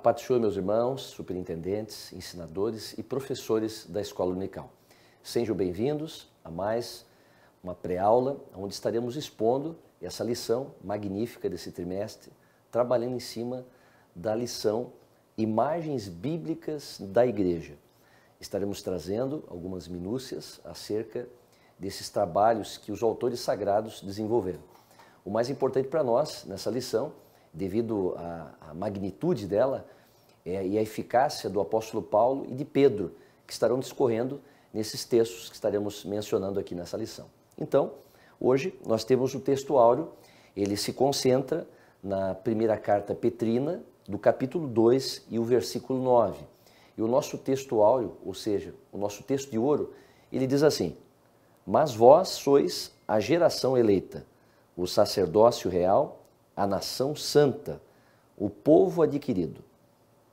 paz do Senhor, meus irmãos, superintendentes, ensinadores e professores da Escola Unical. Sejam bem-vindos a mais uma pré-aula, onde estaremos expondo essa lição magnífica desse trimestre, trabalhando em cima da lição Imagens Bíblicas da Igreja. Estaremos trazendo algumas minúcias acerca desses trabalhos que os autores sagrados desenvolveram. O mais importante para nós nessa lição, devido à magnitude dela e à eficácia do apóstolo Paulo e de Pedro, que estarão discorrendo nesses textos que estaremos mencionando aqui nessa lição. Então, hoje nós temos o texto áureo, ele se concentra na primeira carta petrina, do capítulo 2 e o versículo 9. E o nosso texto áureo, ou seja, o nosso texto de ouro, ele diz assim: mas vós sois a geração eleita, o sacerdócio real, a nação santa, o povo adquirido,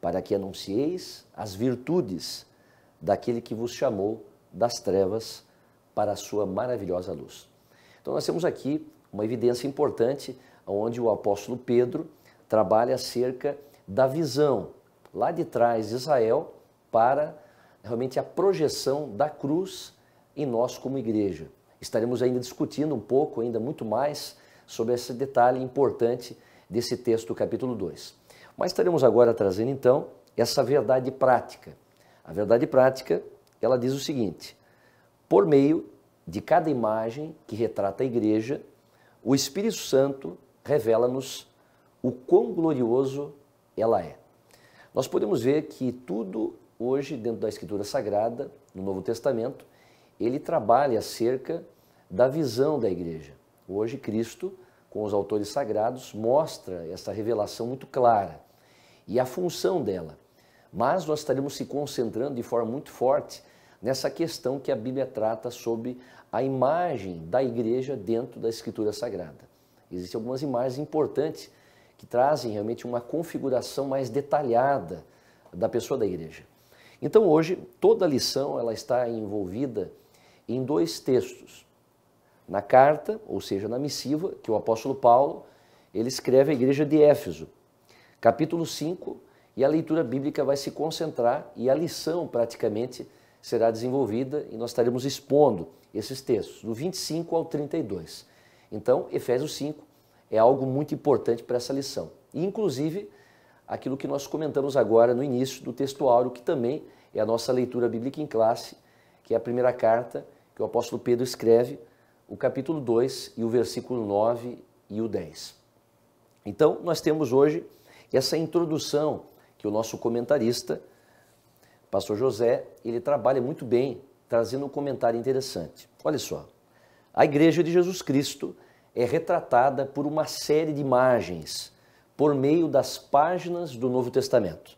para que anuncieis as virtudes daquele que vos chamou das trevas para a sua maravilhosa luz. Então nós temos aqui uma evidência importante, onde o apóstolo Pedro trabalha acerca da visão lá de trás de Israel para realmente a projeção da cruz em nós como igreja. Estaremos ainda discutindo um pouco, ainda muito mais, sobre esse detalhe importante desse texto do capítulo 2. Mas estaremos agora trazendo então essa verdade prática. A verdade prática, ela diz o seguinte: por meio de cada imagem que retrata a igreja, o Espírito Santo revela-nos o quão glorioso ela é. Nós podemos ver que tudo hoje, dentro da Escritura Sagrada, no Novo Testamento, ele trabalha acerca da visão da igreja. Hoje, Cristo, com os autores sagrados, mostra essa revelação muito clara e a função dela. Mas nós estaremos se concentrando de forma muito forte nessa questão que a Bíblia trata sobre a imagem da igreja dentro da Escritura Sagrada. Existem algumas imagens importantes que trazem realmente uma configuração mais detalhada da pessoa da igreja. Então hoje, toda a lição ela está envolvida em dois textos. Na carta, ou seja, na missiva, que o apóstolo Paulo ele escreve à igreja de Éfeso, capítulo 5, e a leitura bíblica vai se concentrar e a lição praticamente será desenvolvida e nós estaremos expondo esses textos, do 25 ao 32. Então, Efésios 5 é algo muito importante para essa lição. E, inclusive, aquilo que nós comentamos agora no início do texto áureo, que também é a nossa leitura bíblica em classe, que é a primeira carta que o apóstolo Pedro escreve, o capítulo 2 e o versículo 9 e o 10. Então, nós temos hoje essa introdução que o nosso comentarista, pastor José, ele trabalha muito bem, trazendo um comentário interessante. Olha só, a igreja de Jesus Cristo é retratada por uma série de imagens por meio das páginas do Novo Testamento.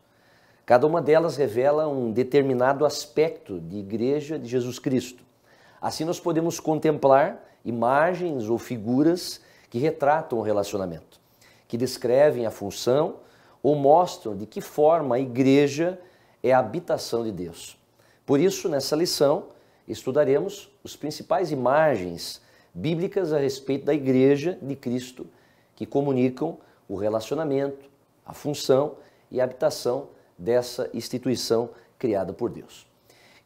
Cada uma delas revela um determinado aspecto de igreja de Jesus Cristo. Assim nós podemos contemplar imagens ou figuras que retratam o relacionamento, que descrevem a função ou mostram de que forma a igreja é a habitação de Deus. Por isso, nessa lição, estudaremos as principais imagens bíblicas a respeito da igreja de Cristo, que comunicam o relacionamento, a função e a habitação dessa instituição criada por Deus.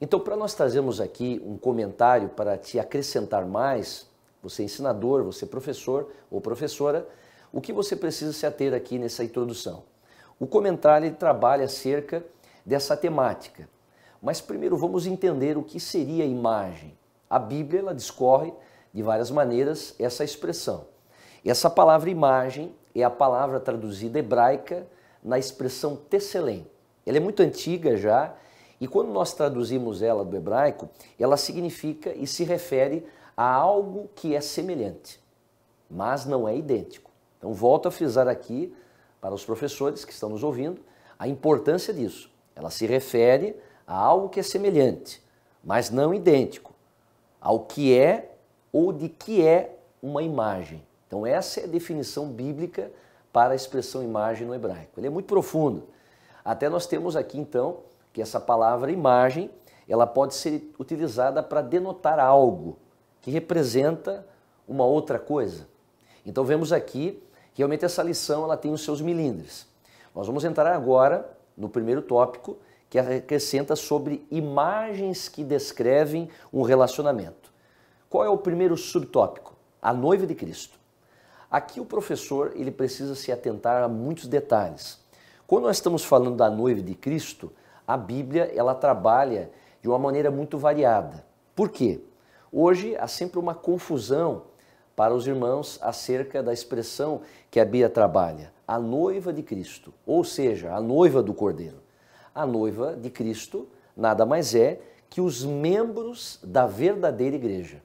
Então, para nós trazermos aqui um comentário para te acrescentar mais, você ensinador, você professor ou professora, o que você precisa se ater aqui nessa introdução? O comentário ele trabalha acerca dessa temática, mas primeiro vamos entender o que seria a imagem. A Bíblia ela discorre de várias maneiras essa expressão. Essa palavra imagem é a palavra traduzida hebraica na expressão tesselém. Ela é muito antiga já e quando nós traduzimos ela do hebraico, ela significa e se refere a algo que é semelhante, mas não é idêntico. Então volto a frisar aqui para os professores que estão nos ouvindo a importância disso. Ela se refere a algo que é semelhante, mas não idêntico, ao que é ou de que é uma imagem. Então essa é a definição bíblica para a expressão imagem no hebraico. Ele é muito profundo. Até nós temos aqui então que essa palavra imagem, ela pode ser utilizada para denotar algo que representa uma outra coisa. Então vemos aqui, realmente essa lição ela tem os seus milindres. Nós vamos entrar agora no primeiro tópico, que acrescenta sobre imagens que descrevem um relacionamento. Qual é o primeiro subtópico? A noiva de Cristo. Aqui o professor ele precisa se atentar a muitos detalhes. Quando nós estamos falando da noiva de Cristo, a Bíblia ela trabalha de uma maneira muito variada. Por quê? Hoje há sempre uma confusão para os irmãos acerca da expressão que a Bíblia trabalha, a noiva de Cristo, ou seja, a noiva do Cordeiro. A noiva de Cristo nada mais é que os membros da verdadeira igreja.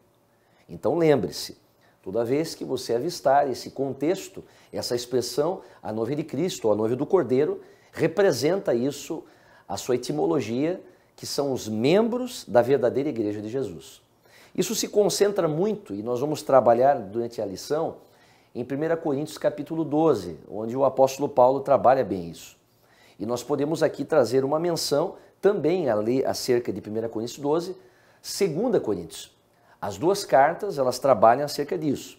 Então lembre-se, toda vez que você avistar esse contexto, essa expressão, a noiva de Cristo, ou a noiva do Cordeiro, representa isso, a sua etimologia, que são os membros da verdadeira igreja de Jesus. Isso se concentra muito, e nós vamos trabalhar durante a lição, em 1 Coríntios capítulo 12, onde o apóstolo Paulo trabalha bem isso. E nós podemos aqui trazer uma menção também acerca de 1 Coríntios 12, 2 Coríntios. As duas cartas, elas trabalham acerca disso.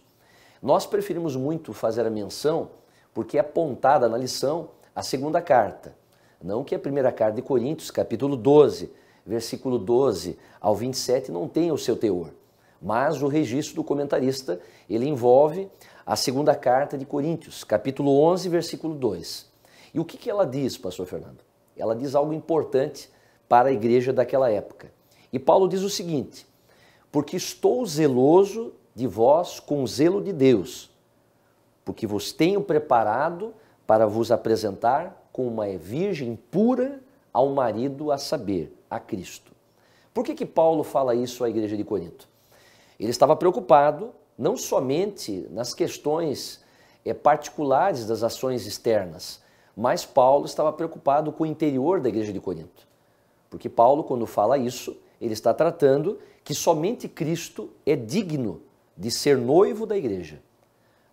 Nós preferimos muito fazer a menção porque é apontada na lição a segunda carta. Não que a primeira carta de Coríntios, capítulo 12, versículo 12 ao 27, não tenha o seu teor. Mas o registro do comentarista, ele envolve a segunda carta de Coríntios, capítulo 11, versículo 2. E o que ela diz, pastor Fernando? Ela diz algo importante para a igreja daquela época. E Paulo diz o seguinte: porque estou zeloso de vós com o zelo de Deus, porque vos tenho preparado para vos apresentar como uma virgem pura ao marido, a saber, a Cristo. Por que Paulo fala isso à igreja de Corinto? Ele estava preocupado não somente nas questões particulares das ações externas, mas Paulo estava preocupado com o interior da igreja de Corinto. Porque Paulo, quando fala isso, ele está tratando que somente Cristo é digno de ser noivo da igreja.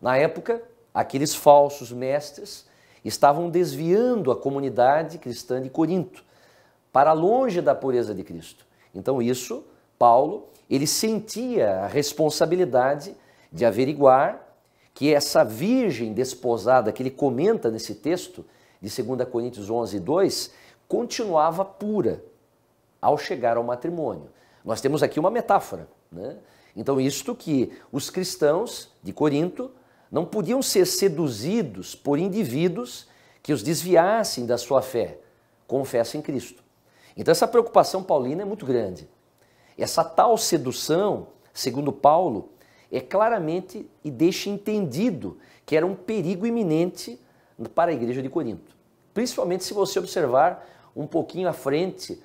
Na época, aqueles falsos mestres estavam desviando a comunidade cristã de Corinto para longe da pureza de Cristo. Então isso, Paulo, ele sentia a responsabilidade de averiguar que essa virgem desposada que ele comenta nesse texto de 2 Coríntios 11, 2, continuava pura ao chegar ao matrimônio. Nós temos aqui uma metáfora, né? Então isto que os cristãos de Corinto não podiam ser seduzidos por indivíduos que os desviassem da sua fé, com fé em Cristo. Então essa preocupação paulina é muito grande. Essa tal sedução, segundo Paulo, é claramente e deixa entendido que era um perigo iminente para a igreja de Corinto. Principalmente se você observar um pouquinho à frente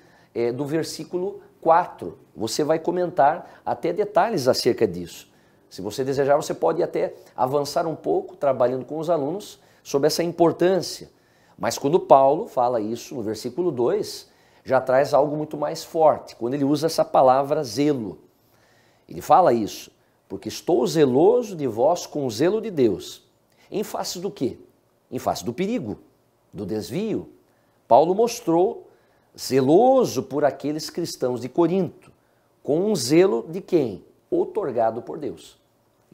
do versículo 4. Você vai comentar até detalhes acerca disso. Se você desejar, você pode até avançar um pouco, trabalhando com os alunos, sobre essa importância. Mas quando Paulo fala isso no versículo 2, já traz algo muito mais forte, quando ele usa essa palavra zelo. Ele fala isso, porque estou zeloso de vós com o zelo de Deus. Em face do quê? Em face do perigo, do desvio. Paulo mostrou zeloso por aqueles cristãos de Corinto, com um zelo de quem? Outorgado por Deus.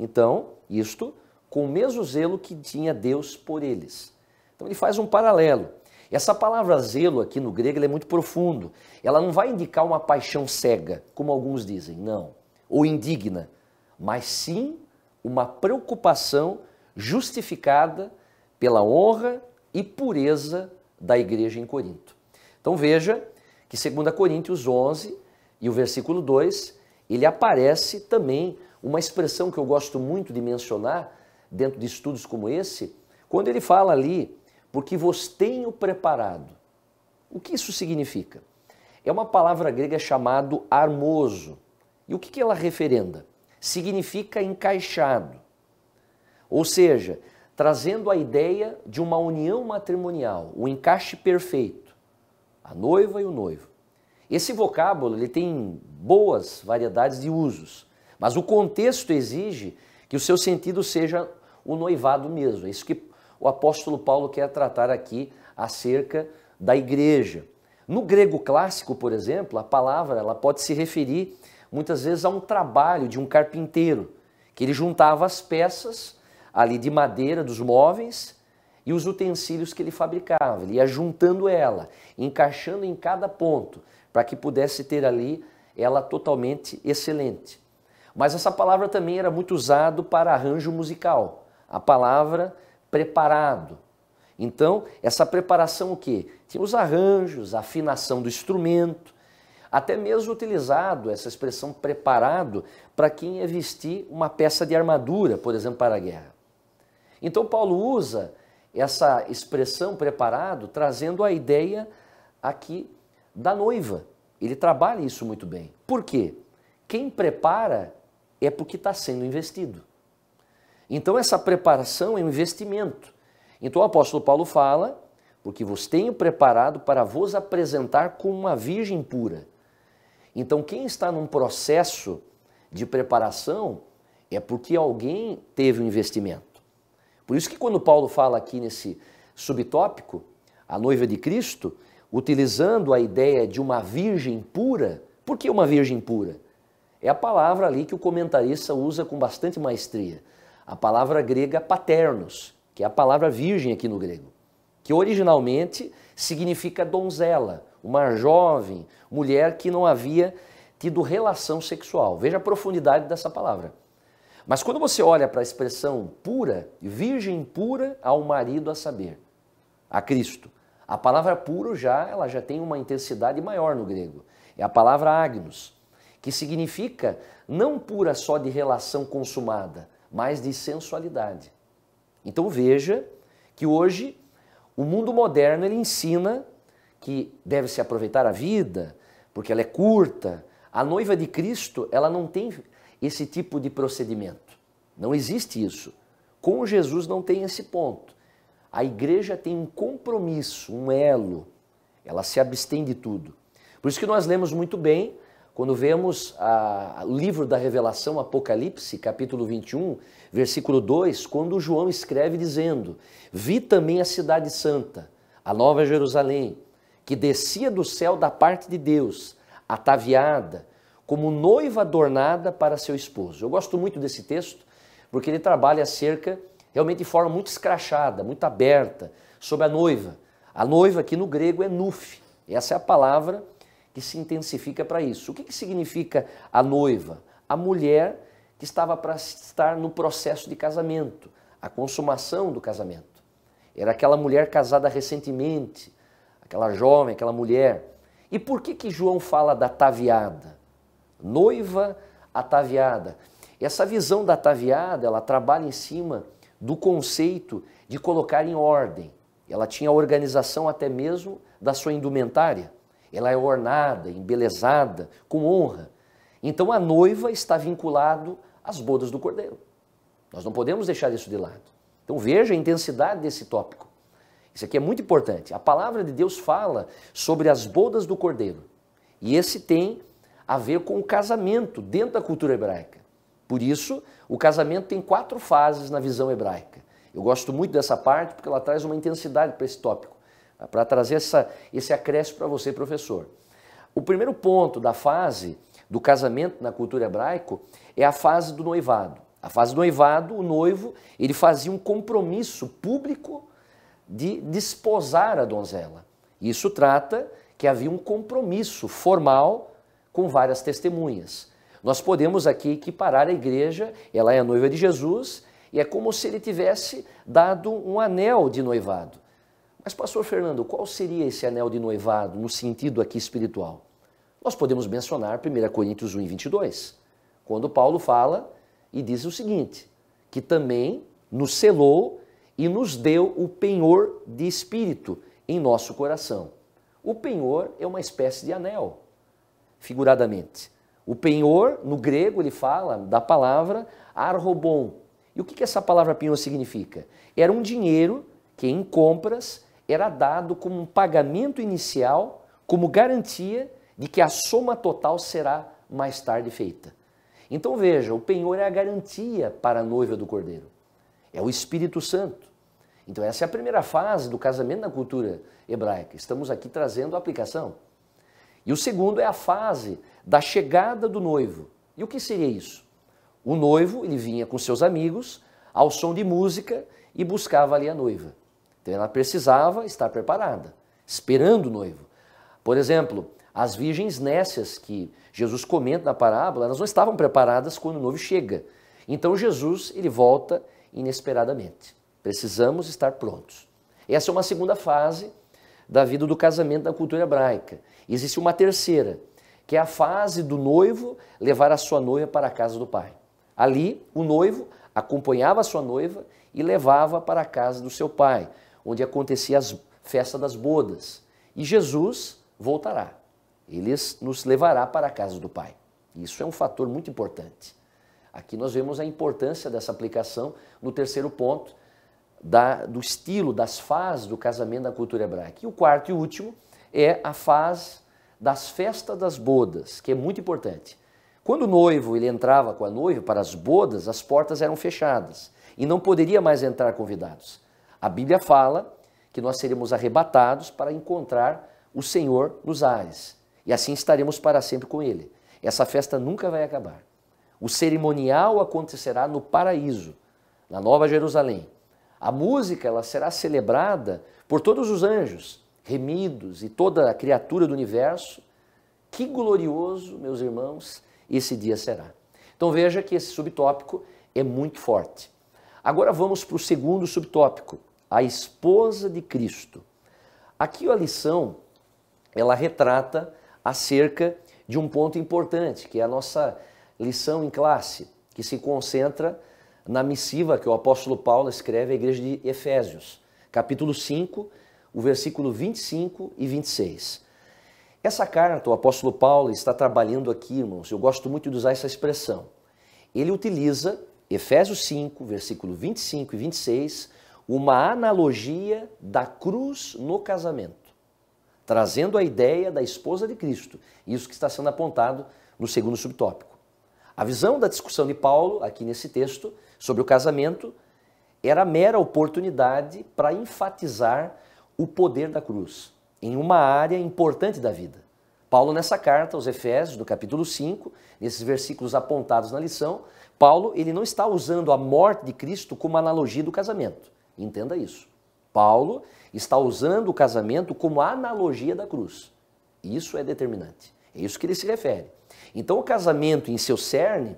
Então, isto com o mesmo zelo que tinha Deus por eles. Então ele faz um paralelo. Essa palavra zelo aqui no grego ela é muito profundo. Ela não vai indicar uma paixão cega, como alguns dizem, não. Ou indigna, mas sim uma preocupação justificada pela honra e pureza da igreja em Corinto. Então veja que 2 Coríntios 11 e o versículo 2, ele aparece também uma expressão que eu gosto muito de mencionar dentro de estudos como esse, quando ele fala ali, porque vos tenho preparado. O que isso significa? É uma palavra grega chamada armoso. E o que ela referenda? Significa encaixado. Ou seja, trazendo a ideia de uma união matrimonial, um encaixe perfeito. A noiva e o noivo. Esse vocábulo ele tem boas variedades de usos, mas o contexto exige que o seu sentido seja o noivado mesmo. É isso que o apóstolo Paulo quer tratar aqui acerca da igreja. No grego clássico, por exemplo, a palavra ela pode se referir muitas vezes a um trabalho de um carpinteiro, que ele juntava as peças ali de madeira dos móveis e os utensílios que ele fabricava. Ele ia juntando ela, encaixando em cada ponto, para que pudesse ter ali ela totalmente excelente. Mas essa palavra também era muito usada para arranjo musical, a palavra preparado. Então, essa preparação o quê? Tinha os arranjos, a afinação do instrumento, até mesmo utilizado essa expressão preparado para quem ia vestir uma peça de armadura, por exemplo, para a guerra. Então Paulo usa essa expressão preparado trazendo a ideia aqui da noiva. Ele trabalha isso muito bem. Por quê? Quem prepara é porque está sendo investido. Então essa preparação é um investimento. Então o apóstolo Paulo fala, porque vos tenho preparado para vos apresentar como uma virgem pura. Então quem está num processo de preparação é porque alguém teve um investimento. Por isso que quando Paulo fala aqui nesse subtópico, a noiva de Cristo, utilizando a ideia de uma virgem pura, por que uma virgem pura? É a palavra ali que o comentarista usa com bastante maestria. A palavra grega paternos, que é a palavra virgem aqui no grego, que originalmente significa donzela, uma jovem mulher que não havia tido relação sexual. Veja a profundidade dessa palavra. Mas quando você olha para a expressão pura, virgem pura ao marido a saber, a Cristo, a palavra puro ela já tem uma intensidade maior no grego. É a palavra agnos, que significa não pura só de relação consumada, mas de sensualidade. Então veja que hoje o mundo moderno ele ensina que deve se aproveitar a vida, porque ela é curta. A noiva de Cristo, ela não tem esse tipo de procedimento. Não existe isso. Com Jesus não tem esse ponto. A igreja tem um compromisso, um elo. Ela se abstém de tudo. Por isso que nós lemos muito bem, quando vemos o livro da Revelação, Apocalipse, capítulo 21, versículo 2, quando João escreve dizendo: vi também a cidade santa, a nova Jerusalém, que descia do céu da parte de Deus, ataviada, como noiva adornada para seu esposo. Eu gosto muito desse texto, porque ele trabalha acerca, realmente de forma muito escrachada, muito aberta, sobre a noiva. A noiva aqui no grego é nuf. Essa é a palavra que se intensifica para isso. O que significa a noiva? A mulher que estava para estar no processo de casamento, a consumação do casamento. Era aquela mulher casada recentemente, aquela jovem, aquela mulher. E por que João fala da ataviada? Noiva ataviada. Essa visão da ataviada, ela trabalha em cima do conceito de colocar em ordem. Ela tinha a organização até mesmo da sua indumentária. Ela é ornada, embelezada, com honra. Então a noiva está vinculado às bodas do Cordeiro. Nós não podemos deixar isso de lado. Então veja a intensidade desse tópico. Isso aqui é muito importante. A palavra de Deus fala sobre as bodas do Cordeiro. E esse tem a ver com o casamento dentro da cultura hebraica. Por isso, o casamento tem 4 fases na visão hebraica. Eu gosto muito dessa parte porque ela traz uma intensidade para esse tópico, para trazer esse acréscimo para você, professor. O primeiro ponto da fase do casamento na cultura hebraica é a fase do noivado. A fase do noivado, o noivo, ele fazia um compromisso público de desposar a donzela. Isso trata que havia um compromisso formal com várias testemunhas. Nós podemos aqui equiparar a igreja, ela é a noiva de Jesus, e é como se ele tivesse dado um anel de noivado. Mas, pastor Fernando, qual seria esse anel de noivado no sentido aqui espiritual? Nós podemos mencionar 1 Coríntios 1, 22, quando Paulo fala e diz o seguinte, que também nos selou e nos deu o penhor de espírito em nosso coração. O penhor é uma espécie de anel, figuradamente. O penhor, no grego, ele fala da palavra arrobon. E o que essa palavra penhor significa? Era um dinheiro que em compras era dado como um pagamento inicial, como garantia de que a soma total será mais tarde feita. Então veja, o penhor é a garantia para a noiva do Cordeiro. É o Espírito Santo. Então essa é a primeira fase do casamento na cultura hebraica. Estamos aqui trazendo a aplicação. E o segundo é a fase da chegada do noivo. E o que seria isso? O noivo, ele vinha com seus amigos, ao som de música, e buscava ali a noiva. Então ela precisava estar preparada, esperando o noivo. Por exemplo, as virgens nécias que Jesus comenta na parábola, elas não estavam preparadas quando o noivo chega. Então Jesus, ele volta inesperadamente. Precisamos estar prontos. Essa é uma segunda fase da vida do casamento na cultura hebraica. Existe uma terceira, que é a fase do noivo levar a sua noiva para a casa do pai. Ali, o noivo acompanhava a sua noiva e levava para a casa do seu pai, onde acontecia a festa das bodas. E Jesus voltará. Ele nos levará para a casa do pai. Isso é um fator muito importante. Aqui nós vemos a importância dessa aplicação no terceiro ponto, do estilo, das fases do casamento na cultura hebraica. E o quarto e último é a fase das festas das bodas, que é muito importante. Quando o noivo ele entrava com a noiva para as bodas, as portas eram fechadas e não poderia mais entrar convidados. A Bíblia fala que nós seremos arrebatados para encontrar o Senhor nos ares e assim estaremos para sempre com Ele. Essa festa nunca vai acabar. O cerimonial acontecerá no paraíso, na Nova Jerusalém. A música ela será celebrada por todos os anjos, remidos e toda a criatura do universo. Que glorioso, meus irmãos, esse dia será. Então veja que esse subtópico é muito forte. Agora vamos para o segundo subtópico, a esposa de Cristo. Aqui a lição, ela retrata acerca de um ponto importante, que é a nossa lição em classe, que se concentra na missiva que o apóstolo Paulo escreve à igreja de Efésios, capítulo 5, o versículo 25 e 26. Essa carta, o apóstolo Paulo está trabalhando aqui, irmãos, eu gosto muito de usar essa expressão. Ele utiliza, Efésios 5, versículo 25 e 26, uma analogia da cruz no casamento, trazendo a ideia da esposa de Cristo, isso que está sendo apontado no segundo subtópico. A visão da discussão de Paulo, aqui nesse texto, sobre o casamento, era mera oportunidade para enfatizar o poder da cruz em uma área importante da vida. Paulo, nessa carta aos Efésios, no capítulo 5, nesses versículos apontados na lição, Paulo ele não está usando a morte de Cristo como analogia do casamento. Entenda isso. Paulo está usando o casamento como analogia da cruz. Isso é determinante. É isso que ele se refere. Então, o casamento em seu cerne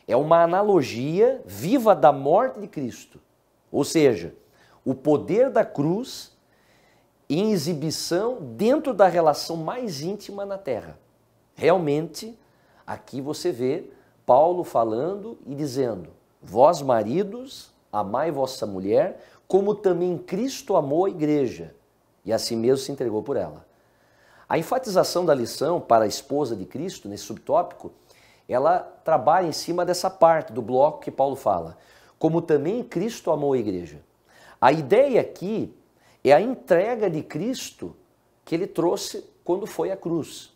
é uma analogia viva da morte de Cristo. Ou seja, o poder da cruz em exibição dentro da relação mais íntima na terra. Realmente, aqui você vê Paulo falando e dizendo: vós, maridos, amai vossa mulher, como também Cristo amou a igreja, e a si mesmo se entregou por ela. A enfatização da lição para a esposa de Cristo, nesse subtópico, ela trabalha em cima dessa parte do bloco que Paulo fala, como também Cristo amou a igreja. A ideia aqui é a entrega de Cristo que ele trouxe quando foi à cruz.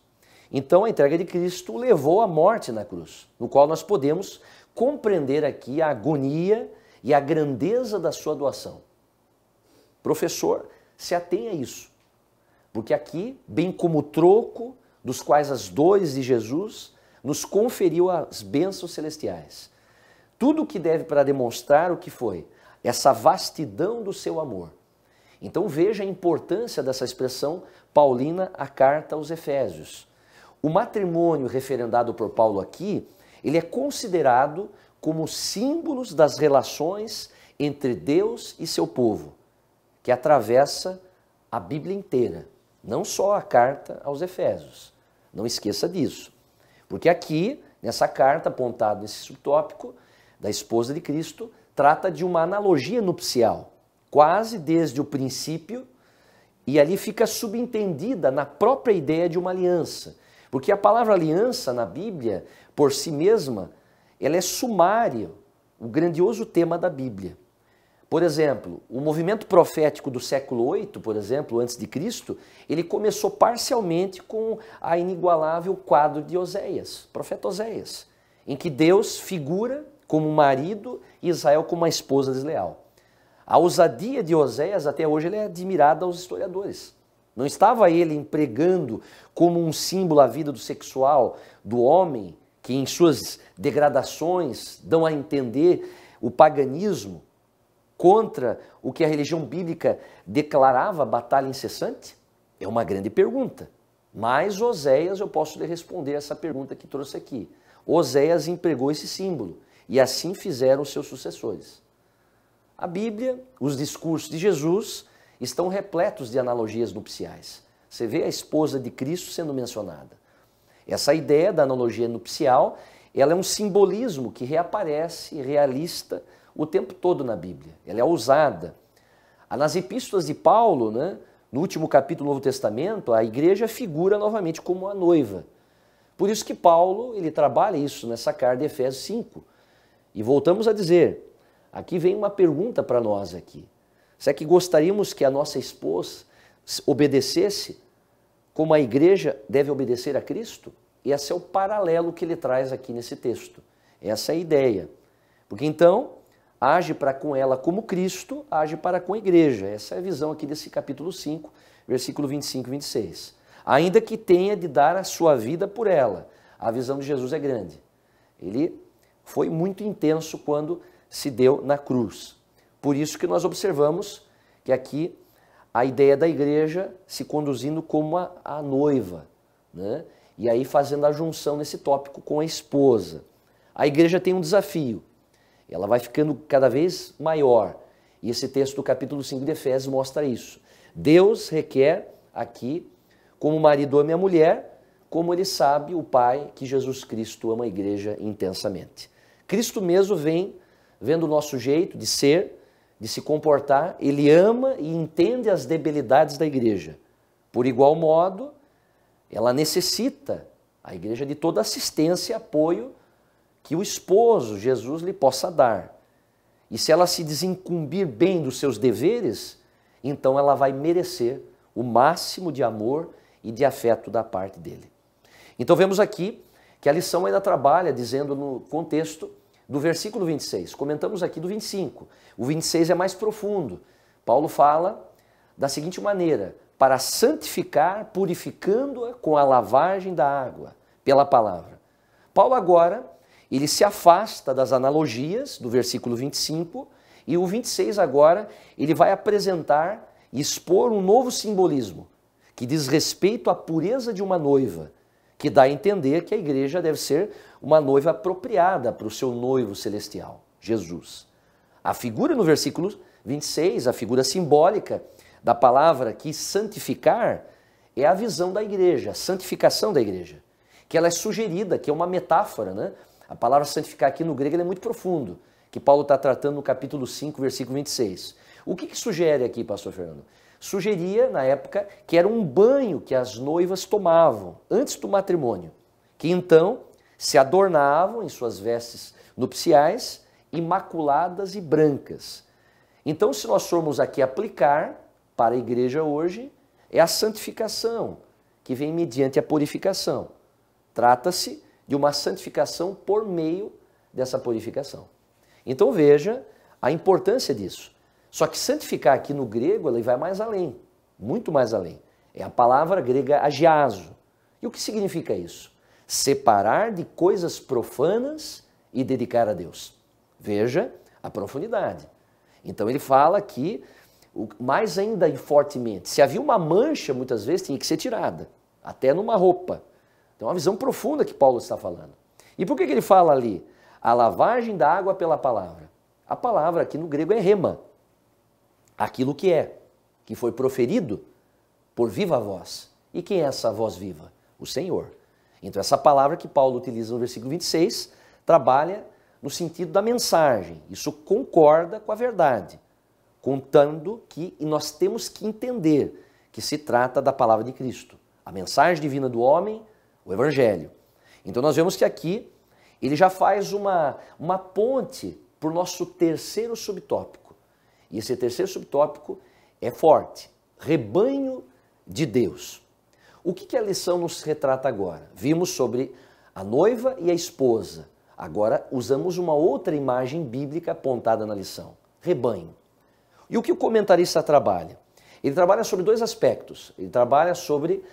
Então a entrega de Cristo levou à morte na cruz, no qual nós podemos compreender aqui a agonia e a grandeza da sua doação. Professor, se atenha a isso, porque aqui, bem como o troco dos quais as dores de Jesus nos conferiu as bênçãos celestiais. Tudo o que deve para demonstrar o que foi, essa vastidão do seu amor. Então veja a importância dessa expressão paulina, a carta aos Efésios. O matrimônio referendado por Paulo aqui, ele é considerado como símbolos das relações entre Deus e seu povo, que atravessa a Bíblia inteira, não só a carta aos Efésios. Não esqueça disso, porque aqui, nessa carta apontada nesse subtópico da esposa de Cristo, trata de uma analogia nupcial, quase desde o princípio, e ali fica subentendida na própria ideia de uma aliança. Porque a palavra aliança na Bíblia, por si mesma, ela é sumária, o grandioso tema da Bíblia. Por exemplo, o movimento profético do século 8, por exemplo, antes de Cristo, ele começou parcialmente com a inigualável quadro de Oséias, profeta Oséias, em que Deus figura como um marido e Israel como uma esposa desleal. A ousadia de Oséias até hoje ele é admirada aos historiadores. Não estava ele empregando como um símbolo a vida do sexual do homem, que em suas degradações dão a entender o paganismo, contra o que a religião bíblica declarava batalha incessante? É uma grande pergunta. Mas Oséias, eu posso lhe responder essa pergunta que trouxe aqui. Oséias empregou esse símbolo e assim fizeram os seus sucessores. A Bíblia, os discursos de Jesus estão repletos de analogias nupciais. Você vê a esposa de Cristo sendo mencionada. Essa ideia da analogia nupcial, ela é um simbolismo que reaparece realista o tempo todo na Bíblia. Ela é usada. Nas epístolas de Paulo, né, no último capítulo do Novo Testamento, a igreja figura novamente como a noiva. Por isso que Paulo, ele trabalha isso nessa carta de Efésios 5. E voltamos a dizer, aqui vem uma pergunta para nós aqui. Será que gostaríamos que a nossa esposa obedecesse como a igreja deve obedecer a Cristo? E esse é o paralelo que ele traz aqui nesse texto. Essa é a ideia. Porque então, age para com ela como Cristo, age para com a igreja. Essa é a visão aqui desse capítulo 5, versículo 25 e 26. Ainda que tenha de dar a sua vida por ela. A visão de Jesus é grande. Ele foi muito intenso quando se deu na cruz. Por isso que nós observamos que aqui a ideia da igreja se conduzindo como a noiva, né? E aí fazendo a junção nesse tópico com a esposa. A igreja tem um desafio. Ela vai ficando cada vez maior. E esse texto do capítulo 5 de Efésios mostra isso. Deus requer aqui, como o marido ama a mulher, como ele sabe, o Pai, que Jesus Cristo ama a igreja intensamente. Cristo mesmo vem vendo o nosso jeito de ser, de se comportar, ele ama e entende as debilidades da igreja. Por igual modo, ela necessita, a igreja, de toda assistência e apoio que o esposo, Jesus, lhe possa dar. E se ela se desincumbir bem dos seus deveres, então ela vai merecer o máximo de amor e de afeto da parte dele. Então vemos aqui que a lição ainda trabalha, dizendo no contexto do versículo 26. Comentamos aqui do 25. O 26 é mais profundo. Paulo fala da seguinte maneira: para santificar, purificando-a com a lavagem da água, pela palavra. Paulo agora, ele se afasta das analogias do versículo 25 e o 26 agora, ele vai apresentar e expor um novo simbolismo que diz respeito à pureza de uma noiva, que dá a entender que a igreja deve ser uma noiva apropriada para o seu noivo celestial, Jesus. A figura no versículo 26, a figura simbólica da palavra que santificar, é a visão da igreja, a santificação da igreja, que ela é sugerida, que é uma metáfora, né? A palavra santificar aqui no grego é muito profundo, que Paulo está tratando no capítulo 5, versículo 26. O que sugere aqui, pastor Fernando? Sugeria, na época, que era um banho que as noivas tomavam antes do matrimônio, que então se adornavam em suas vestes nupciais, imaculadas e brancas. Então, se nós formos aqui aplicar para a igreja hoje, é a santificação, que vem mediante a purificação. Trata-se de uma santificação por meio dessa purificação. Então veja a importância disso. Só que santificar aqui no grego, ele vai mais além, muito mais além. É a palavra grega agiazo. E o que significa isso? Separar de coisas profanas e dedicar a Deus. Veja a profundidade. Então ele fala aqui, mais ainda e fortemente, se havia uma mancha, muitas vezes tinha que ser tirada, até numa roupa. Então é uma visão profunda que Paulo está falando. E por que ele fala ali? A lavagem da água pela palavra. A palavra aqui no grego é rema. Aquilo que foi proferido por viva voz. E quem é essa voz viva? O Senhor. Então essa palavra que Paulo utiliza no versículo 26 trabalha no sentido da mensagem. Isso concorda com a verdade, contando que nós temos que entender que se trata da palavra de Cristo. A mensagem divina do homem, o Evangelho. Então nós vemos que aqui ele já faz uma ponte para o nosso terceiro subtópico. E esse terceiro subtópico é forte. Rebanho de Deus. O que a lição nos retrata agora? Vimos sobre a noiva e a esposa. Agora usamos uma outra imagem bíblica apontada na lição. Rebanho. E o que o comentarista trabalha? Ele trabalha sobre dois aspectos. Ele trabalha sobre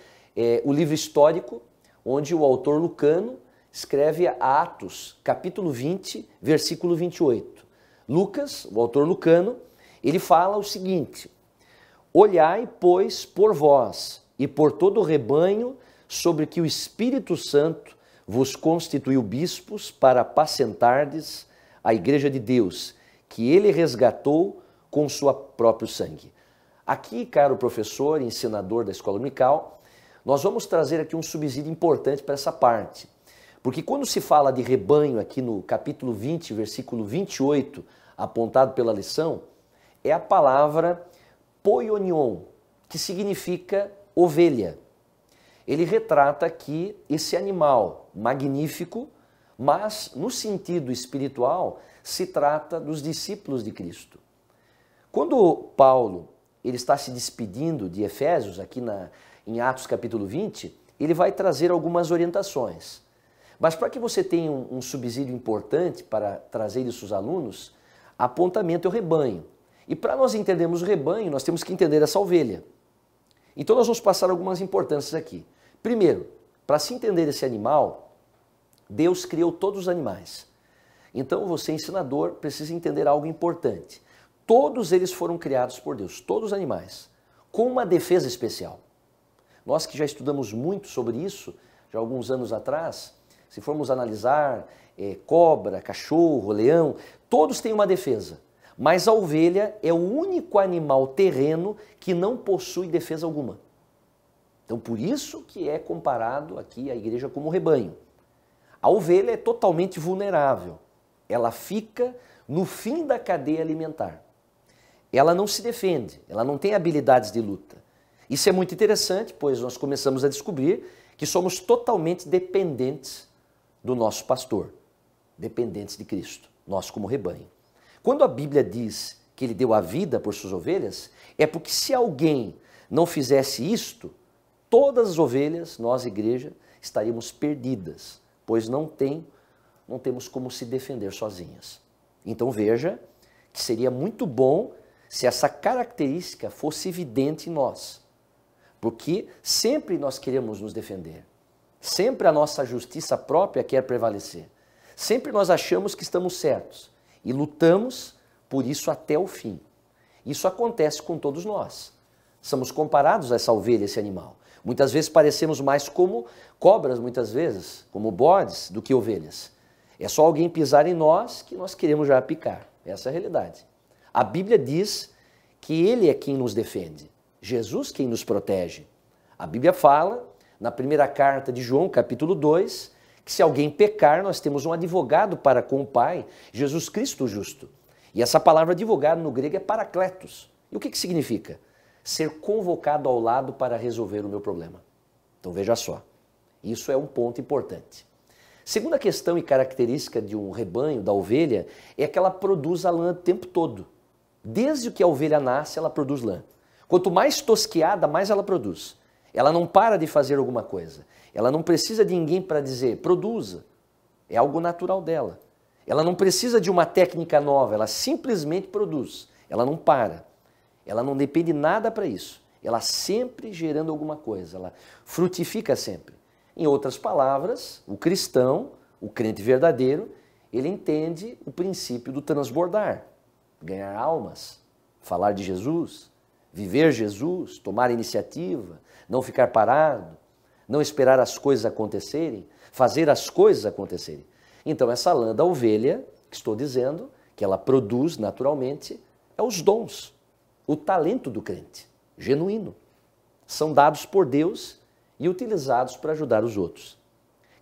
o livro histórico, onde o autor Lucano escreve Atos, capítulo 20, versículo 28. Lucas, o autor Lucano, ele fala o seguinte: olhai, pois, por vós e por todo o rebanho sobre que o Espírito Santo vos constituiu bispos para apacentardes a igreja de Deus, que ele resgatou com sua próprio sangue. Aqui, caro professor e ensinador da Escola Dominical, nós vamos trazer aqui um subsídio importante para essa parte. Porque quando se fala de rebanho aqui no capítulo 20, versículo 28, apontado pela lição, é a palavra poionion, que significa ovelha. Ele retrata aqui esse animal magnífico, mas no sentido espiritual se trata dos discípulos de Cristo. Quando Paulo ele está se despedindo de Efésios, aqui em Atos capítulo 20, ele vai trazer algumas orientações. Mas para que você tenha um subsídio importante para trazer isso aos alunos, apontamento é o rebanho. E para nós entendermos o rebanho, nós temos que entender essa ovelha. Então nós vamos passar algumas importâncias aqui. Primeiro, para se entender esse animal, Deus criou todos os animais. Então você, ensinador, precisa entender algo importante. Todos eles foram criados por Deus, todos os animais, com uma defesa especial. Nós que já estudamos muito sobre isso, já há alguns anos atrás, se formos analisar cobra, cachorro, leão, todos têm uma defesa. Mas a ovelha é o único animal terreno que não possui defesa alguma. Então por isso que é comparado aqui a igreja como rebanho. A ovelha é totalmente vulnerável. Ela fica no fim da cadeia alimentar. Ela não se defende, ela não tem habilidades de luta. Isso é muito interessante, pois nós começamos a descobrir que somos totalmente dependentes do nosso pastor, dependentes de Cristo, nós como rebanho. Quando a Bíblia diz que ele deu a vida por suas ovelhas, é porque se alguém não fizesse isto, todas as ovelhas, nós igreja, estaríamos perdidas, pois não temos como se defender sozinhas. Então veja que seria muito bom se essa característica fosse evidente em nós, porque sempre nós queremos nos defender, sempre a nossa justiça própria quer prevalecer, sempre nós achamos que estamos certos e lutamos por isso até o fim. Isso acontece com todos nós. Somos comparados a essa ovelha, esse animal. Muitas vezes parecemos mais como cobras, muitas vezes, como bodes, do que ovelhas. É só alguém pisar em nós que nós queremos já picar. Essa é a realidade. A Bíblia diz que Ele é quem nos defende, Jesus quem nos protege. A Bíblia fala, na primeira carta de João, capítulo 2, que se alguém pecar, nós temos um advogado para com o Pai, Jesus Cristo justo. E essa palavra advogado no grego é parakletos. E o que significa? Ser convocado ao lado para resolver o meu problema. Então veja só, isso é um ponto importante. Segunda questão e característica de um rebanho, da ovelha, é que ela produz a lã o tempo todo. Desde que a ovelha nasce, ela produz lã. Quanto mais tosquiada, mais ela produz. Ela não para de fazer alguma coisa. Ela não precisa de ninguém para dizer, produza. É algo natural dela. Ela não precisa de uma técnica nova, ela simplesmente produz. Ela não para. Ela não depende de nada para isso. Ela sempre gerando alguma coisa, ela frutifica sempre. Em outras palavras, o cristão, o crente verdadeiro, ele entende o princípio do transbordar. Ganhar almas, falar de Jesus, viver Jesus, tomar iniciativa, não ficar parado, não esperar as coisas acontecerem, fazer as coisas acontecerem. Então essa lã da ovelha, que estou dizendo, que ela produz naturalmente, é os dons, o talento do crente, genuíno. São dados por Deus e utilizados para ajudar os outros.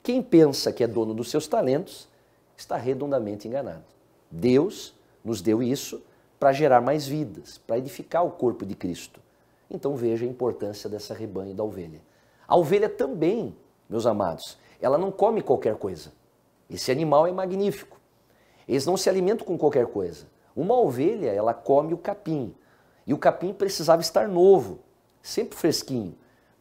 Quem pensa que é dono dos seus talentos está redondamente enganado. Deus nos deu isso para gerar mais vidas, para edificar o corpo de Cristo. Então veja a importância dessa rebanho da ovelha. A ovelha também, meus amados, ela não come qualquer coisa. Esse animal é magnífico. Eles não se alimentam com qualquer coisa. Uma ovelha, ela come o capim. E o capim precisava estar novo, sempre fresquinho.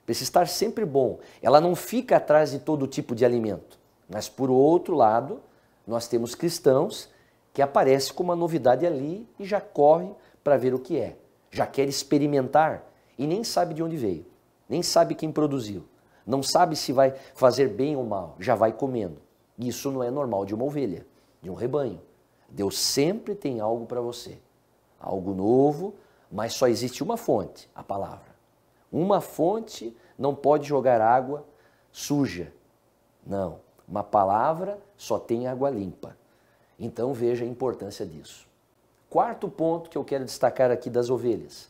Precisa estar sempre bom. Ela não fica atrás de todo tipo de alimento. Mas, por outro lado, nós temos cristãos que aparecem com uma novidade ali e já corre para ver o que é. Já quer experimentar e nem sabe de onde veio. Nem sabe quem produziu. Não sabe se vai fazer bem ou mal. Já vai comendo. Isso não é normal de uma ovelha, de um rebanho. Deus sempre tem algo para você. algo novo, mas só existe uma fonte, a palavra. Uma fonte não pode jogar água suja. Não, uma palavra só tem água limpa. Então veja a importância disso. Quarto ponto que eu quero destacar aqui das ovelhas.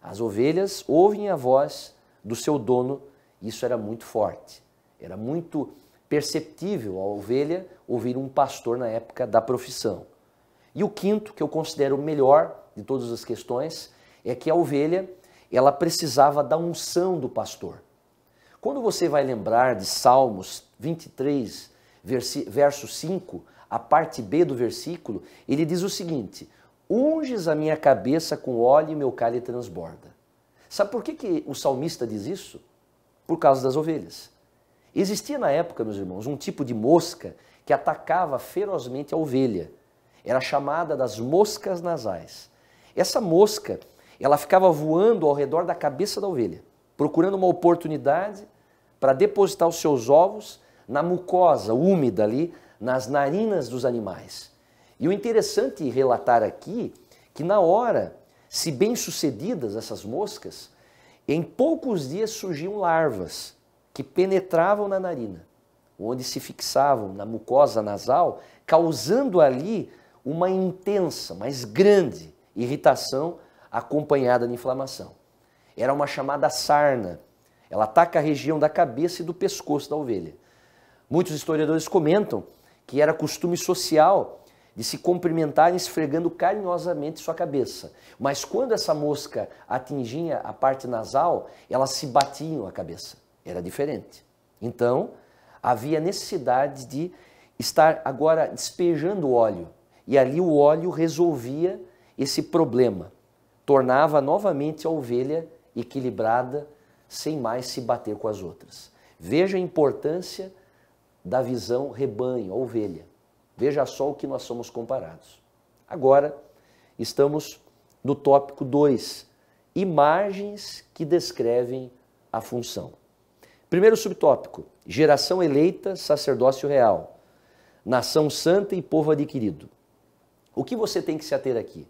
As ovelhas ouvem a voz do seu dono, isso era muito forte. Era muito perceptível a ovelha ouvir um pastor na época da profissão. E o quinto, que eu considero o melhor de todas as questões, é que a ovelha, ela precisava da unção do pastor. Quando você vai lembrar de Salmos 23, verso 5, a parte B do versículo, ele diz o seguinte: unges a minha cabeça com óleo e meu cálice transborda. Sabe por que o salmista diz isso? Por causa das ovelhas. Existia na época, meus irmãos, um tipo de mosca que atacava ferozmente a ovelha. Era chamada das moscas nasais. Essa mosca, ela ficava voando ao redor da cabeça da ovelha, procurando uma oportunidade para depositar os seus ovos na mucosa úmida ali, nas narinas dos animais. E o interessante relatar aqui, que na hora, se bem sucedidas essas moscas, em poucos dias surgiam larvas que penetravam na narina, onde se fixavam na mucosa nasal, causando ali uma intensa, mas grande irritação acompanhada de inflamação. Era uma chamada sarna. Ela ataca a região da cabeça e do pescoço da ovelha. Muitos historiadores comentam que era costume social de se cumprimentarem esfregando carinhosamente sua cabeça. Mas quando essa mosca atingia a parte nasal, elas se batiam a cabeça. Era diferente. Então, havia necessidade de estar agora despejando óleo. E ali o óleo resolvia esse problema. Tornava novamente a ovelha equilibrada, sem mais se bater com as outras. Veja a importância da visão rebanho, a ovelha. Veja só o que nós somos comparados. Agora, estamos no tópico 2, imagens que descrevem a função. Primeiro subtópico, geração eleita, sacerdócio real, nação santa e povo adquirido. O que você tem que se ater aqui?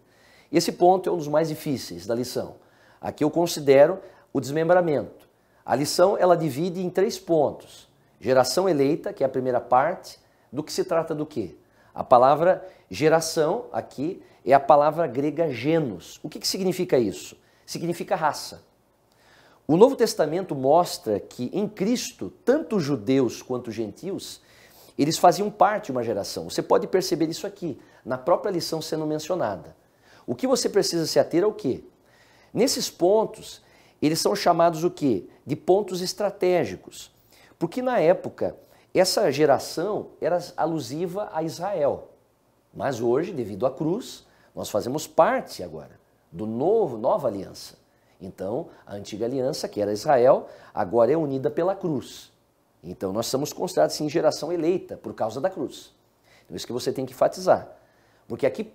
Esse ponto é um dos mais difíceis da lição. Aqui eu considero o desmembramento. A lição, ela divide em 3 pontos. Geração eleita, que é a primeira parte, do que se trata do quê? A palavra geração aqui é a palavra grega genos. O que significa isso? Significa raça. O Novo Testamento mostra que em Cristo, tanto judeus quanto gentios, eles faziam parte de uma geração. Você pode perceber isso aqui, na própria lição sendo mencionada. O que você precisa se ater é o quê? Nesses pontos, eles são chamados o quê? De pontos estratégicos. Porque na época, essa geração era alusiva a Israel. Mas hoje, devido à cruz, nós fazemos parte agora do nova aliança. Então, a antiga aliança, que era Israel, agora é unida pela cruz. Então, nós somos considerados, sim, geração eleita por causa da cruz. Então, isso que você tem que enfatizar. Porque aqui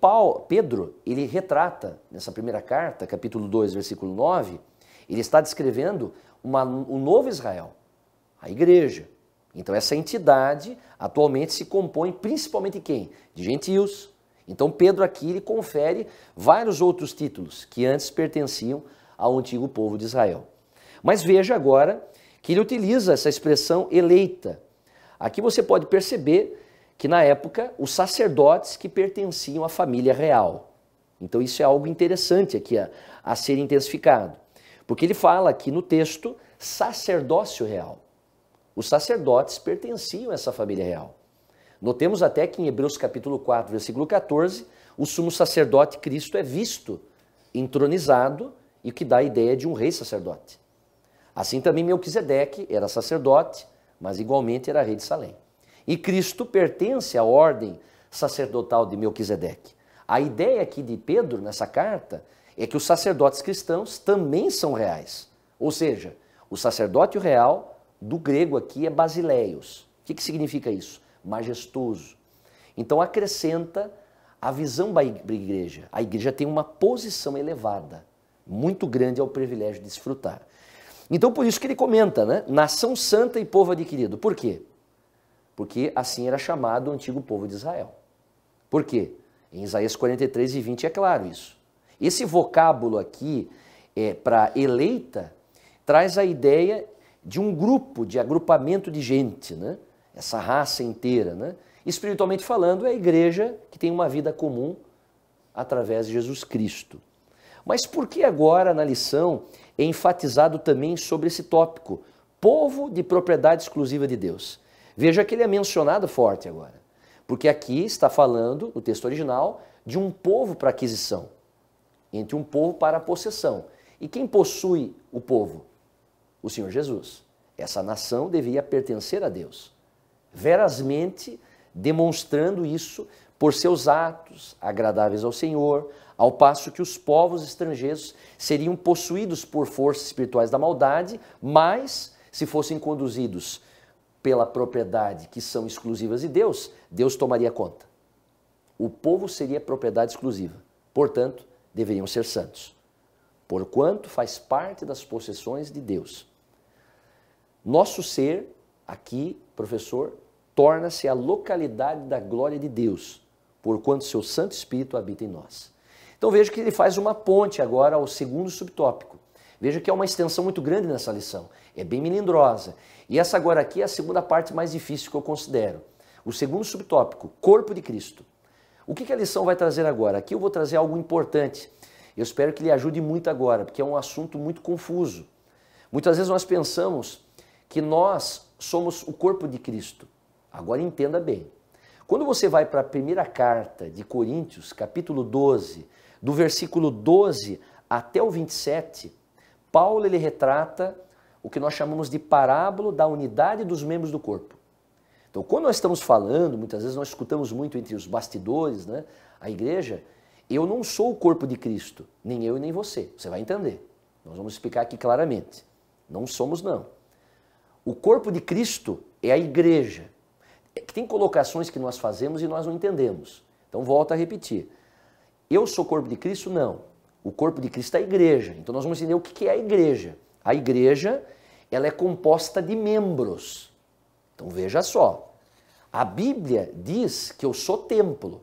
Pedro, ele retrata, nessa primeira carta, capítulo 2, versículo 9, ele está descrevendo um novo Israel, a igreja. Então, essa entidade atualmente se compõe principalmente de quem? De gentios. Então, Pedro aqui ele confere vários outros títulos que antes pertenciam ao antigo povo de Israel. Mas veja agora que ele utiliza essa expressão eleita. Aqui você pode perceber que na época os sacerdotes que pertenciam à família real. Então isso é algo interessante aqui a ser intensificado. Porque ele fala aqui no texto sacerdócio real. Os sacerdotes pertenciam a essa família real. Notemos até que em Hebreus capítulo 4, versículo 14, o sumo sacerdote Cristo é visto entronizado e que dá a ideia de um rei sacerdote. Assim também Melquisedeque era sacerdote, mas igualmente era rei de Salém. E Cristo pertence à ordem sacerdotal de Melquisedeque. A ideia aqui de Pedro, nessa carta, é que os sacerdotes cristãos também são reais. Ou seja, o sacerdócio real, do grego aqui, é basileios. O que significa isso? Majestoso. Então acrescenta a visão da igreja. A igreja tem uma posição elevada, muito grande ao privilégio de desfrutar. Então por isso que ele comenta, né? Nação santa e povo adquirido. Por quê? Porque assim era chamado o antigo povo de Israel. Por quê? Em Isaías 43 e 20 é claro isso. Esse vocábulo aqui, para eleita, traz a ideia de um grupo, de agrupamento de gente, né? Essa raça inteira, né? Espiritualmente falando, é a igreja que tem uma vida comum através de Jesus Cristo. Mas por que agora na lição é enfatizado também sobre esse tópico, povo de propriedade exclusiva de Deus? Veja que ele é mencionado forte agora, porque aqui está falando, no texto original, de um povo para aquisição, entre um povo para a possessão. E quem possui o povo? O Senhor Jesus. Essa nação devia pertencer a Deus, verazmente demonstrando isso por seus atos agradáveis ao Senhor, ao passo que os povos estrangeiros seriam possuídos por forças espirituais da maldade, mas se fossem conduzidos pela propriedade que são exclusivas de Deus, Deus tomaria conta. O povo seria propriedade exclusiva, portanto, deveriam ser santos, porquanto faz parte das possessões de Deus. Nosso ser, aqui, professor, torna-se a localidade da glória de Deus, porquanto seu Santo Espírito habita em nós. Então veja que ele faz uma ponte agora ao segundo subtópico. Veja que é uma extensão muito grande nessa lição, é bem melindrosa. E essa agora aqui é a segunda parte mais difícil que eu considero. O segundo subtópico, corpo de Cristo. O que a lição vai trazer agora? Aqui eu vou trazer algo importante. Eu espero que lhe ajude muito agora, porque é um assunto muito confuso. Muitas vezes nós pensamos que nós somos o corpo de Cristo. Agora entenda bem. Quando você vai para a primeira carta de Coríntios, capítulo 12, do versículo 12 até o 27, Paulo ele retrata o que nós chamamos de parábola da unidade dos membros do corpo. Então, quando nós estamos falando, muitas vezes nós escutamos muito entre os bastidores, né, a igreja, eu não sou o corpo de Cristo, nem eu e nem você. Você vai entender. Nós vamos explicar aqui claramente. Não somos, não. O corpo de Cristo é a igreja. Tem colocações que nós fazemos e nós não entendemos. Então, volto a repetir. Eu sou o corpo de Cristo? Não. O corpo de Cristo é a igreja. Então, nós vamos entender o que é a igreja. A igreja, ela é composta de membros. Então, veja só. A Bíblia diz que eu sou templo.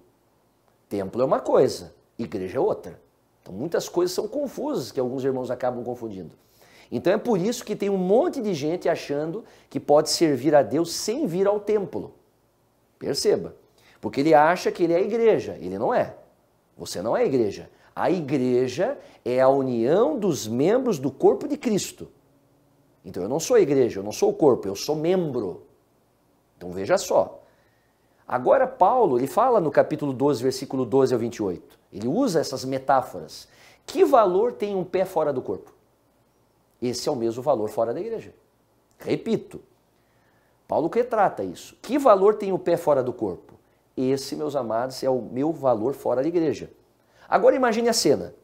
Templo é uma coisa, igreja é outra. Então, muitas coisas são confusas que alguns irmãos acabam confundindo. Então, é por isso que tem um monte de gente achando que pode servir a Deus sem vir ao templo. Perceba. Porque ele acha que ele é a igreja. Ele não é. Você não é a igreja. A igreja é a união dos membros do corpo de Cristo. Então, eu não sou a igreja, eu não sou o corpo, eu sou membro. Então, veja só. Agora, Paulo, ele fala no capítulo 12, versículo 12 ao 28. Ele usa essas metáforas. Que valor tem um pé fora do corpo? Esse é o mesmo valor fora da igreja. Repito, Paulo retrata isso. Que valor tem o pé fora do corpo? Esse, meus amados, é o meu valor fora da igreja. Agora imagine a cena.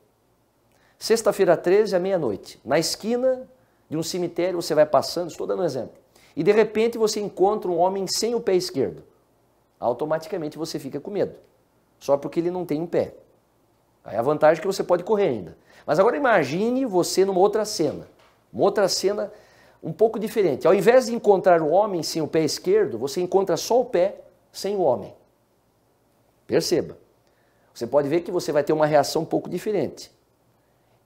Sexta-feira 13, à meia-noite, na esquina de um cemitério, você vai passando, estou dando um exemplo, e de repente você encontra um homem sem o pé esquerdo. Automaticamente você fica com medo, só porque ele não tem um pé. Aí a vantagem é que você pode correr ainda. Mas agora imagine você numa outra cena. Uma outra cena um pouco diferente. Ao invés de encontrar o homem sem o pé esquerdo, você encontra só o pé sem o homem. Perceba. Você pode ver que você vai ter uma reação um pouco diferente.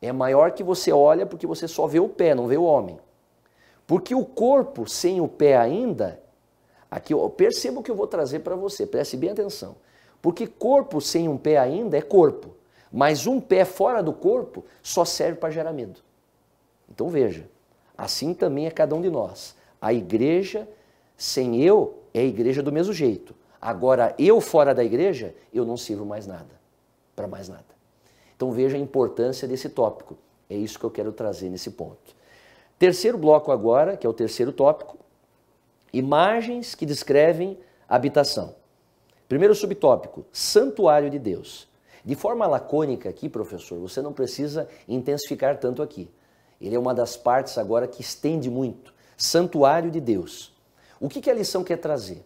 É maior que você olha porque você só vê o pé, não vê o homem. Porque o corpo sem o pé ainda, aqui perceba o que eu vou trazer para você, preste bem atenção. Porque corpo sem um pé ainda é corpo, mas um pé fora do corpo só serve para gerar medo. Então veja, assim também é cada um de nós. A igreja sem eu é a igreja do mesmo jeito. Agora, eu fora da igreja, eu não sirvo mais nada, para mais nada. Então veja a importância desse tópico. É isso que eu quero trazer nesse ponto. Terceiro bloco agora, que é o terceiro tópico, imagens que descrevem a habitação. Primeiro subtópico, santuário de Deus. De forma lacônica aqui, professor, você não precisa intensificar tanto aqui. Ele é uma das partes agora que estende muito. Santuário de Deus. O que a lição quer trazer?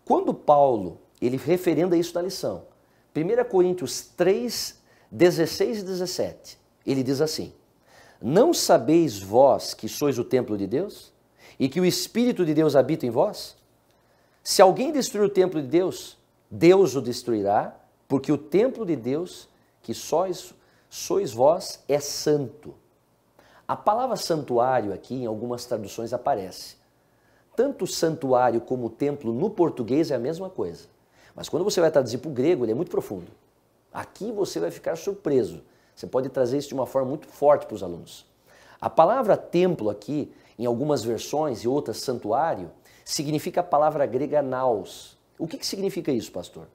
Quando Paulo, ele referenda isso na lição, 1 Coríntios 3, 16 e 17, ele diz assim: não sabeis vós que sois o templo de Deus e que o Espírito de Deus habita em vós? Se alguém destruir o templo de Deus, Deus o destruirá, porque o templo de Deus, que sois sois vós é santo. A palavra santuário aqui em algumas traduções aparece. Tanto o santuário como o templo no português é a mesma coisa. Mas quando você vai traduzir para o grego, ele é muito profundo. Aqui você vai ficar surpreso. Você pode trazer isso de uma forma muito forte para os alunos. A palavra templo aqui, em algumas versões e outras santuário, significa a palavra grega naos. O que significa isso, pastor?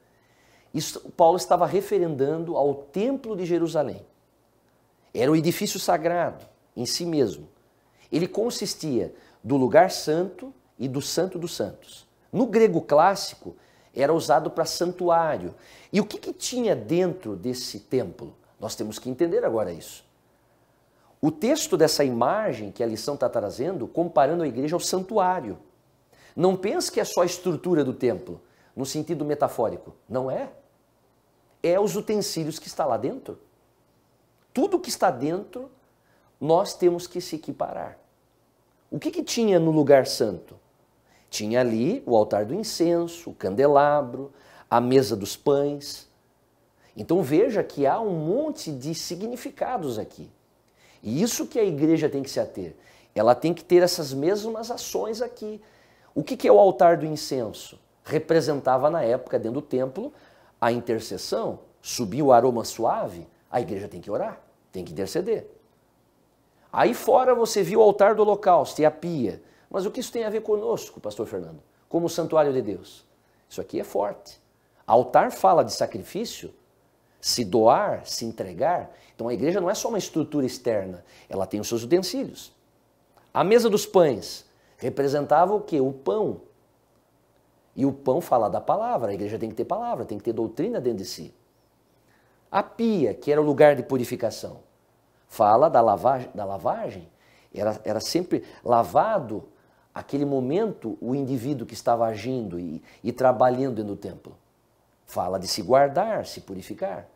Isso, Paulo estava referendando ao templo de Jerusalém. Era o edifício sagrado em si mesmo. Ele consistia do lugar santo e do santo dos santos. No grego clássico, era usado para santuário. E o que tinha dentro desse templo? Nós temos que entender agora isso. O texto dessa imagem que a lição está trazendo, comparando a igreja ao santuário. Não pense que é só a estrutura do templo, no sentido metafórico. Não é. É os utensílios que está lá dentro. Tudo que está dentro, nós temos que se equiparar. O que tinha no lugar santo? Tinha ali o altar do incenso, o candelabro, a mesa dos pães. Então veja que há um monte de significados aqui. E isso que a igreja tem que se ater. Ela tem que ter essas mesmas ações aqui. O que é o altar do incenso? Representava na época, dentro do templo, a intercessão, subia o aroma suave, a igreja tem que orar, tem que interceder. Aí fora você viu o altar do holocausto e a pia. Mas o que isso tem a ver conosco, pastor Fernando? Como santuário de Deus? Isso aqui é forte. Altar fala de sacrifício, se doar, se entregar. Então a igreja não é só uma estrutura externa, ela tem os seus utensílios. A mesa dos pães representava o quê? O pão. E o pão fala da palavra, a igreja tem que ter palavra, tem que ter doutrina dentro de si. A pia, que era o lugar de purificação, fala da lavagem. Era sempre lavado, aquele momento, o indivíduo que estava agindo e trabalhando dentro do templo. Fala de se guardar, se purificar.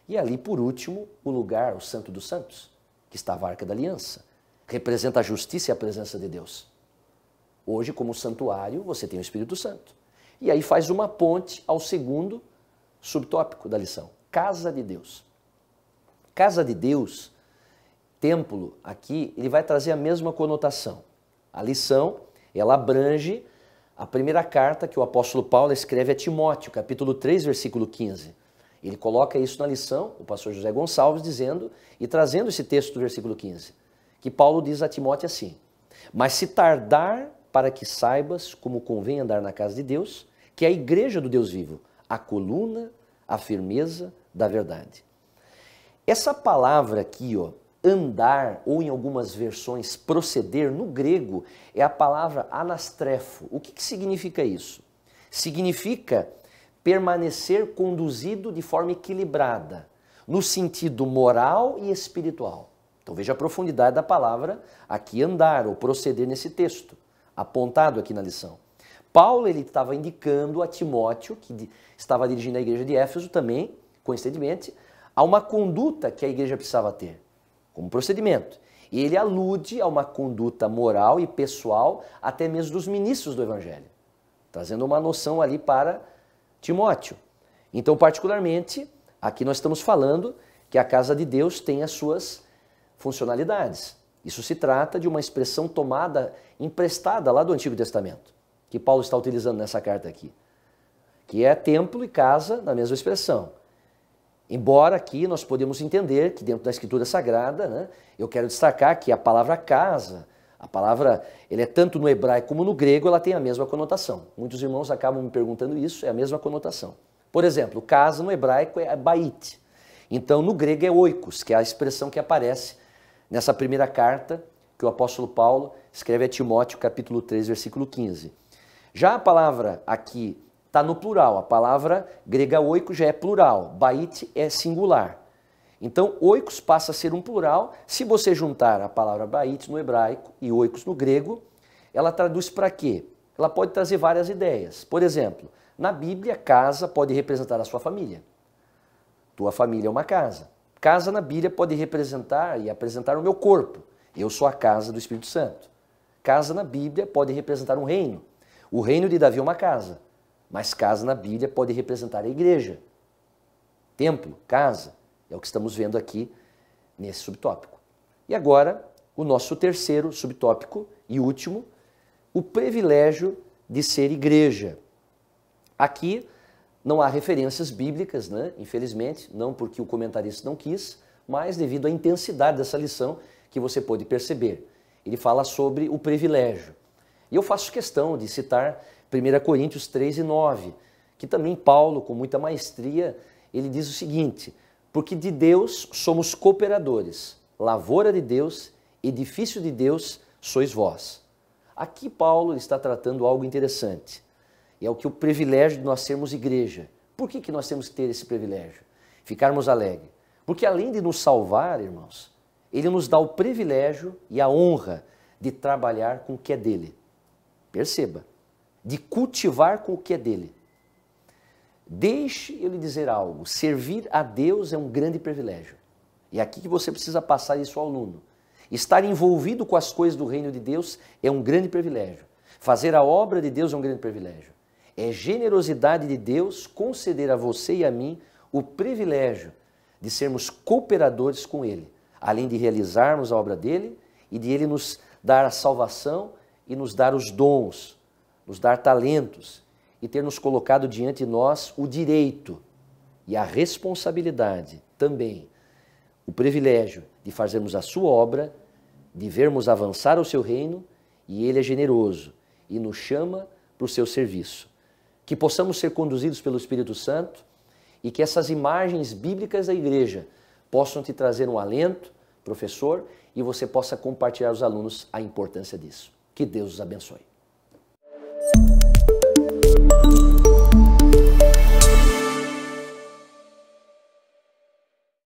E ali, por último, o lugar, o Santo dos Santos, que estava a Arca da Aliança. Representa a justiça e a presença de Deus. Hoje, como santuário, você tem o Espírito Santo. E aí faz uma ponte ao segundo subtópico da lição. Casa de Deus. Casa de Deus, templo, aqui, ele vai trazer a mesma conotação. A lição, ela abrange a primeira carta que o apóstolo Paulo escreve a Timóteo, capítulo 3, versículo 15. Ele coloca isso na lição, o pastor José Gonçalves, dizendo e trazendo esse texto do versículo 15, que Paulo diz a Timóteo assim: mas se tardar para que saibas como convém andar na casa de Deus, que é a igreja do Deus vivo, a coluna, a firmeza da verdade. Essa palavra aqui, ó, andar, ou em algumas versões proceder, no grego, é a palavra anastrefo. O que significa isso? Significa permanecer conduzido de forma equilibrada, no sentido moral e espiritual. Então veja a profundidade da palavra aqui andar, ou proceder nesse texto, apontado aqui na lição. Paulo ele estava indicando a Timóteo, que estava dirigindo a igreja de Éfeso também, coincidentemente, a uma conduta que a igreja precisava ter, como procedimento. E ele alude a uma conduta moral e pessoal, até mesmo dos ministros do Evangelho, trazendo uma noção ali para Timóteo. Então, particularmente, aqui nós estamos falando que a casa de Deus tem as suas funcionalidades. Isso se trata de uma expressão tomada, emprestada lá do Antigo Testamento, que Paulo está utilizando nessa carta aqui, que é templo e casa na mesma expressão. Embora aqui nós podemos entender que dentro da Escritura Sagrada, né, eu quero destacar que a palavra casa, a palavra, ele é tanto no hebraico como no grego, ela tem a mesma conotação. Muitos irmãos acabam me perguntando isso, é a mesma conotação. Por exemplo, casa no hebraico é bait. Então no grego é oikos, que é a expressão que aparece nessa primeira carta que o apóstolo Paulo escreve a Timóteo, capítulo 3, versículo 15. Já a palavra aqui está no plural, a palavra grega oikos já é plural, bait é singular. Então, oikos passa a ser um plural. Se você juntar a palavra bait no hebraico e oikos no grego, ela traduz para quê? Ela pode trazer várias ideias. Por exemplo, na Bíblia, casa pode representar a sua família. Tua família é uma casa. Casa na Bíblia pode representar e apresentar o meu corpo. Eu sou a casa do Espírito Santo. Casa na Bíblia pode representar um reino. O reino de Davi é uma casa. Mas casa na Bíblia pode representar a igreja. Templo, casa, é o que estamos vendo aqui nesse subtópico. E agora, o nosso terceiro subtópico e último, o privilégio de ser igreja. Aqui não há referências bíblicas, né? Infelizmente, não porque o comentarista não quis, mas devido à intensidade dessa lição que você pôde perceber. Ele fala sobre o privilégio. E eu faço questão de citar 1 Coríntios 3 e 9, que também Paulo, com muita maestria, ele diz o seguinte: porque de Deus somos cooperadores, lavoura de Deus, edifício de Deus sois vós. Aqui Paulo está tratando algo interessante. E é o que o privilégio de nós sermos igreja. Por que nós temos que ter esse privilégio? Ficarmos alegres. Porque além de nos salvar, irmãos, ele nos dá o privilégio e a honra de trabalhar com o que é dele. Perceba, de cultivar com o que é dele. Deixe eu lhe dizer algo, servir a Deus é um grande privilégio. E é aqui que você precisa passar isso ao aluno. Estar envolvido com as coisas do reino de Deus é um grande privilégio. Fazer a obra de Deus é um grande privilégio. É generosidade de Deus conceder a você e a mim o privilégio de sermos cooperadores com Ele, além de realizarmos a obra dele e de Ele nos dar a salvação e nos dar os dons, nos dar talentos e ter nos colocado diante de nós o direito e a responsabilidade também, o privilégio de fazermos a sua obra, de vermos avançar o seu reino, e Ele é generoso e nos chama para o seu serviço. Que possamos ser conduzidos pelo Espírito Santo e que essas imagens bíblicas da igreja possam te trazer um alento, professor, e você possa compartilhar aos alunos a importância disso. Que Deus os abençoe.